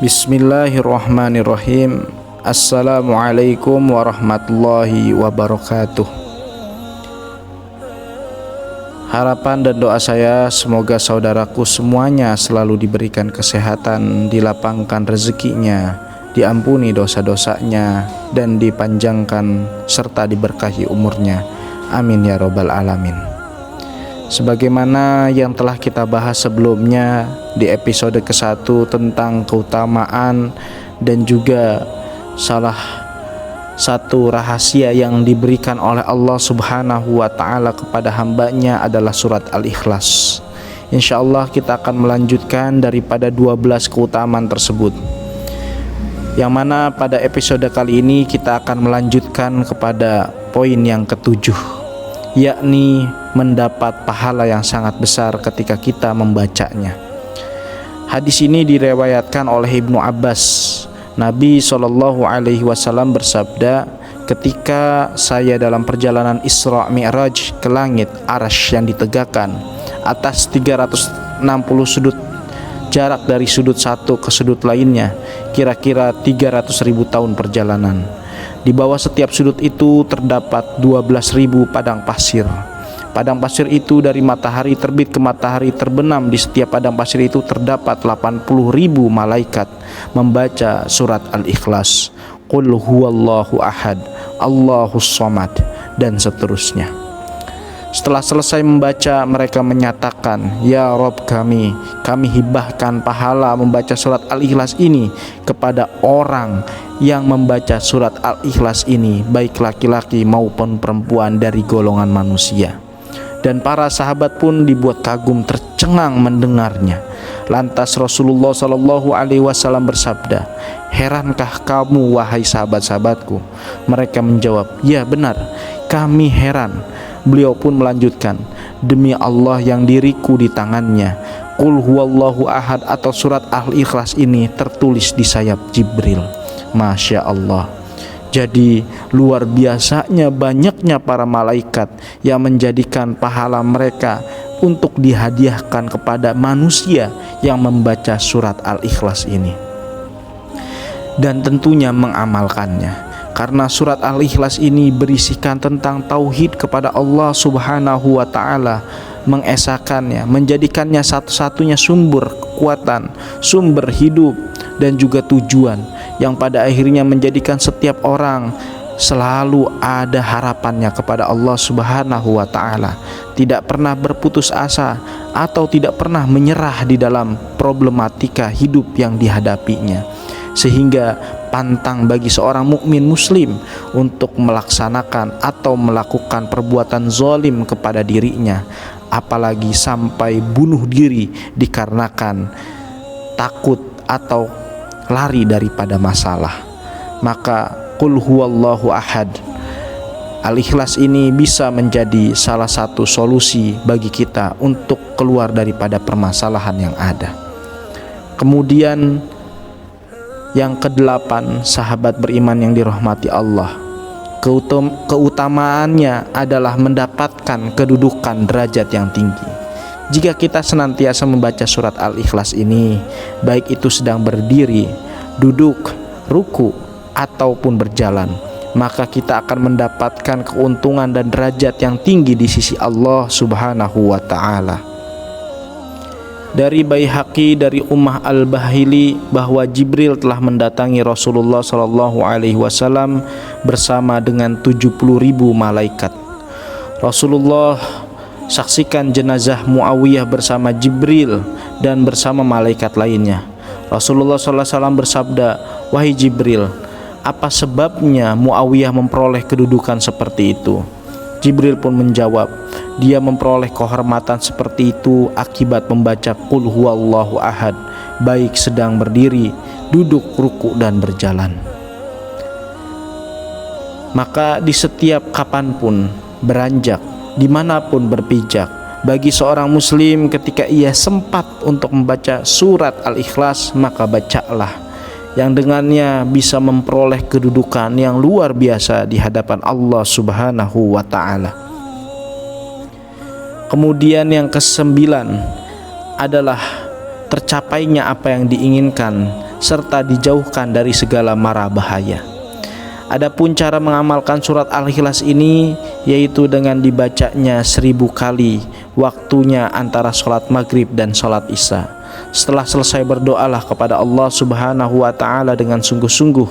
Bismillahirrahmanirrahim. Assalamualaikum warahmatullahi wabarakatuh. Harapan dan doa saya semoga saudaraku semuanya selalu diberikan kesehatan, dilapangkan rezekinya, diampuni dosa-dosanya, dan dipanjangkan serta diberkahi umurnya. Amin ya robbal alamin. Sebagaimana yang telah kita bahas sebelumnya di episode ke-1 tentang keutamaan dan juga salah satu rahasia yang diberikan oleh Allah Subhanahu wa ta'ala kepada hambanya adalah surat Al-Ikhlas. InsyaAllah kita akan melanjutkan daripada 12 keutamaan tersebut, yang mana pada episode kali ini kita akan melanjutkan kepada poin yang ke-7, yakni mendapat pahala yang sangat besar ketika kita membacanya. Hadis ini diriwayatkan oleh Ibnu Abbas. Nabi SAW bersabda, ketika saya dalam perjalanan Isra Mi'raj ke langit Arsy yang ditegakkan atas 360 sudut, jarak dari sudut satu ke sudut lainnya kira-kira 300.000 tahun perjalanan. Di bawah setiap sudut itu terdapat 12.000 padang pasir. Padang pasir itu dari matahari terbit ke matahari terbenam. Di setiap padang pasir itu terdapat 80.000 malaikat membaca surat Al-Ikhlas, Qul huwallahu ahad, Allahus somad, dan seterusnya. Setelah selesai membaca, mereka menyatakan, Ya Rob kami hibahkan pahala membaca surat Al-Ikhlas ini kepada orang yang membaca surat Al-Ikhlas ini, baik laki-laki maupun perempuan dari golongan manusia. Dan para sahabat pun dibuat kagum tercengang mendengarnya. Lantas Rasulullah SAW bersabda, Herankah kamu wahai sahabat-sahabatku? Mereka menjawab, Ya benar, kami heran. Beliau pun melanjutkan, Demi Allah yang diriku di tangannya, Qul huwallahu ahad atau surat Al-Ikhlas ini tertulis di sayap Jibril. Masya Allah. Jadi luar biasanya banyaknya para malaikat yang menjadikan pahala mereka untuk dihadiahkan kepada manusia yang membaca surat Al-Ikhlas ini, dan tentunya mengamalkannya. Karena surat Al-Ikhlas ini berisikan tentang tauhid kepada Allah Subhanahu wa ta'ala, mengesakannya, menjadikannya satu-satunya sumber kekuatan, sumber hidup, dan juga tujuan, yang pada akhirnya menjadikan setiap orang selalu ada harapannya kepada Allah Subhanahu wa ta'ala, tidak pernah berputus asa atau tidak pernah menyerah di dalam problematika hidup yang dihadapinya, sehingga pantang bagi seorang mukmin muslim untuk melaksanakan atau melakukan perbuatan zalim kepada dirinya, apalagi sampai bunuh diri dikarenakan takut atau lari daripada masalah. Maka Qul huwallahu ahad, Al-Ikhlas ini bisa menjadi salah satu solusi bagi kita untuk keluar daripada permasalahan yang ada. Kemudian yang ke-8, sahabat beriman yang dirahmati Allah, keutamaannya adalah mendapatkan kedudukan derajat yang tinggi. Jika kita senantiasa membaca surat Al-Ikhlas ini, baik itu sedang berdiri, duduk, ruku, ataupun berjalan, maka kita akan mendapatkan keuntungan dan derajat yang tinggi di sisi Allah Subhanahu wa ta'ala. Dari Baihaqi dari Ummah Al-Bahili bahwa Jibril telah mendatangi Rasulullah SAW bersama dengan 70.000 malaikat. Rasulullah saksikan jenazah Muawiyah bersama Jibril dan bersama malaikat lainnya. Rasulullah SAW bersabda, Wahai Jibril, apa sebabnya Muawiyah memperoleh kedudukan seperti itu? Jibril pun menjawab, dia memperoleh kehormatan seperti itu akibat membaca Qul huwallahu ahad, baik sedang berdiri, duduk, ruku, dan berjalan. Maka di setiap kapanpun beranjak, dimanapun berpijak, bagi seorang muslim ketika ia sempat untuk membaca surat Al-Ikhlas, maka bacalah, yang dengannya bisa memperoleh kedudukan yang luar biasa di hadapan Allah Subhanahu wa ta'ala. Kemudian yang kesembilan adalah tercapainya apa yang diinginkan serta dijauhkan dari segala mara bahaya. Adapun cara mengamalkan surat Al-Ikhlas ini yaitu dengan dibacanya 1000 kali, waktunya antara sholat maghrib dan sholat isya. Setelah selesai berdoalah kepada Allah Subhanahu wa ta'ala dengan sungguh-sungguh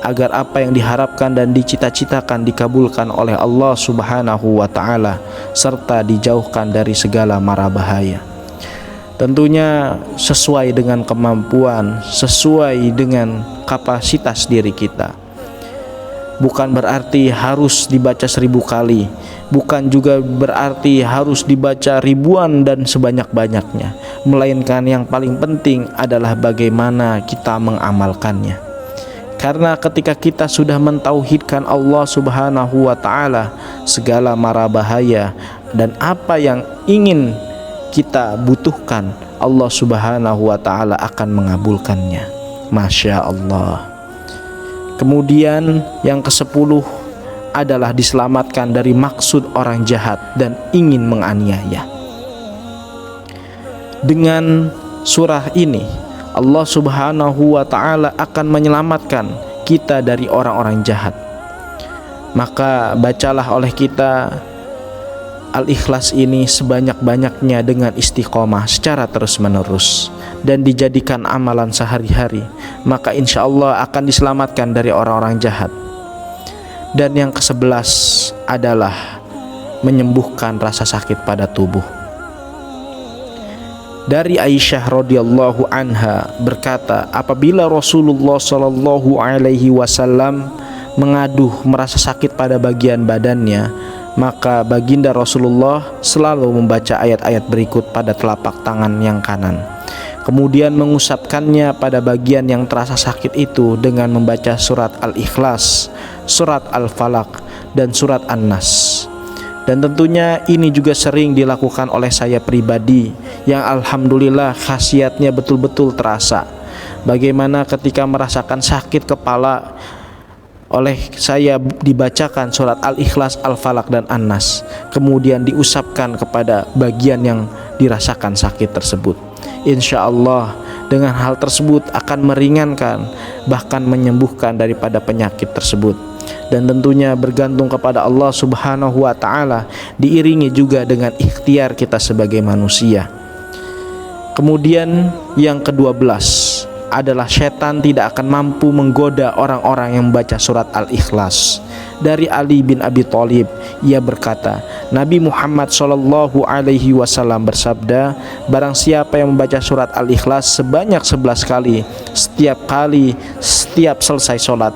agar apa yang diharapkan dan dicita-citakan dikabulkan oleh Allah Subhanahu wa ta'ala serta dijauhkan dari segala mara bahaya. Tentunya sesuai dengan kemampuan, sesuai dengan kapasitas diri kita. Bukan berarti harus dibaca 1000 kali, bukan juga berarti harus dibaca ribuan dan sebanyak-banyaknya, melainkan yang paling penting adalah bagaimana kita mengamalkannya. Karena ketika kita sudah mentauhidkan Allah Subhanahu wa ta'ala, segala mara bahaya dan apa yang ingin kita butuhkan, Allah Subhanahu wa ta'ala akan mengabulkannya. Masya Allah. Kemudian yang ke-10 adalah diselamatkan dari maksud orang jahat dan ingin menganiaya. Dengan surah ini Allah Subhanahu wa ta'ala akan menyelamatkan kita dari orang-orang jahat. Maka bacalah oleh kita Al-Ikhlas ini sebanyak-banyaknya dengan istiqomah secara terus-menerus dan dijadikan amalan sehari-hari, maka insya Allah akan diselamatkan dari orang-orang jahat. Dan yang ke-11 adalah menyembuhkan rasa sakit pada tubuh. Dari Aisyah radhiyallahu anha berkata, apabila Rasulullah sallallahu alaihi wasallam mengaduh merasa sakit pada bagian badannya, maka baginda Rasulullah selalu membaca ayat-ayat berikut pada telapak tangan yang kanan, kemudian mengusapkannya pada bagian yang terasa sakit itu dengan membaca surat Al-Ikhlas, surat Al-Falaq, dan surat An-Nas. Dan tentunya ini juga sering dilakukan oleh saya pribadi, yang alhamdulillah khasiatnya betul-betul terasa. Bagaimana ketika merasakan sakit kepala, oleh saya dibacakan surat Al-Ikhlas, Al-Falaq, dan An-Nas, kemudian diusapkan kepada bagian yang dirasakan sakit tersebut. Insya Allah dengan hal tersebut akan meringankan, bahkan menyembuhkan daripada penyakit tersebut. Dan tentunya bergantung kepada Allah Subhanahu wa ta'ala, diiringi juga dengan ikhtiar kita sebagai manusia. Kemudian yang ke-12 adalah setan tidak akan mampu menggoda orang-orang yang membaca surat Al-Ikhlas. Dari Ali bin Abi Thalib, ia berkata, Nabi Muhammad sallallahu alaihi wasallam bersabda, barang siapa yang membaca surat Al-Ikhlas sebanyak 11 kali setiap selesai sholat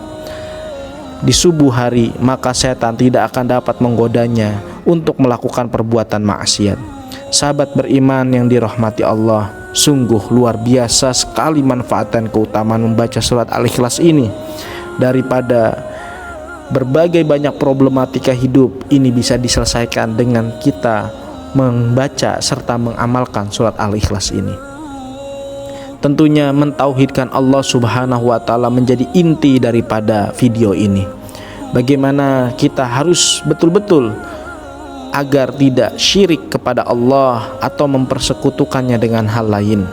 di subuh hari, maka setan tidak akan dapat menggodanya untuk melakukan perbuatan maksiat. Sahabat beriman yang dirahmati Allah, sungguh luar biasa sekali manfaat dan keutamaan membaca surat Al-Ikhlas ini. Daripada berbagai banyak problematika hidup, ini bisa diselesaikan dengan kita membaca serta mengamalkan surat Al-Ikhlas ini. Tentunya mentauhidkan Allah Subhanahu wa ta'ala menjadi inti daripada video ini. Bagaimana kita harus betul-betul agar tidak syirik kepada Allah atau mempersekutukannya dengan hal lain.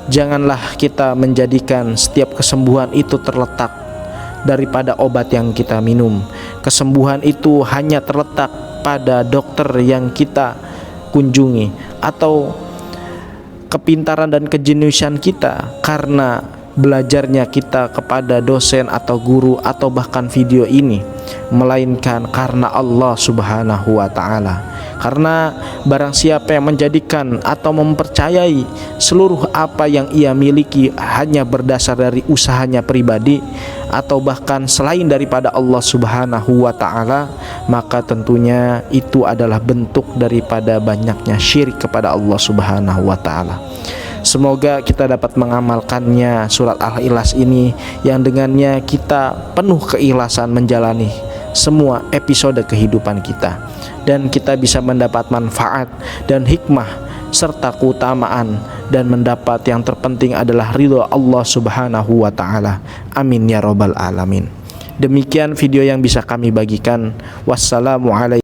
Janganlah kita menjadikan setiap kesembuhan itu terletak daripada obat yang kita minum. Kesembuhan itu hanya terletak pada dokter yang kita kunjungi atau kepintaran dan kejeniusan kita karena belajarnya kita kepada dosen atau guru atau bahkan video ini, melainkan karena Allah Subhanahu wa ta'ala. Karena barang siapa yang menjadikan atau mempercayai seluruh apa yang ia miliki hanya berdasar dari usahanya pribadi atau bahkan selain daripada Allah Subhanahu wa ta'ala, maka tentunya itu adalah bentuk daripada banyaknya syirik kepada Allah Subhanahu wa ta'ala. Semoga kita dapat mengamalkannya surat Al-Ikhlas ini, yang dengannya kita penuh keikhlasan menjalani semua episode kehidupan kita, dan kita bisa mendapat manfaat dan hikmah serta keutamaan, dan mendapat yang terpenting adalah ridho Allah Subhanahu wa ta'ala. Amin ya rabbal alamin. Demikian video yang bisa kami bagikan. Wassalamualaikum.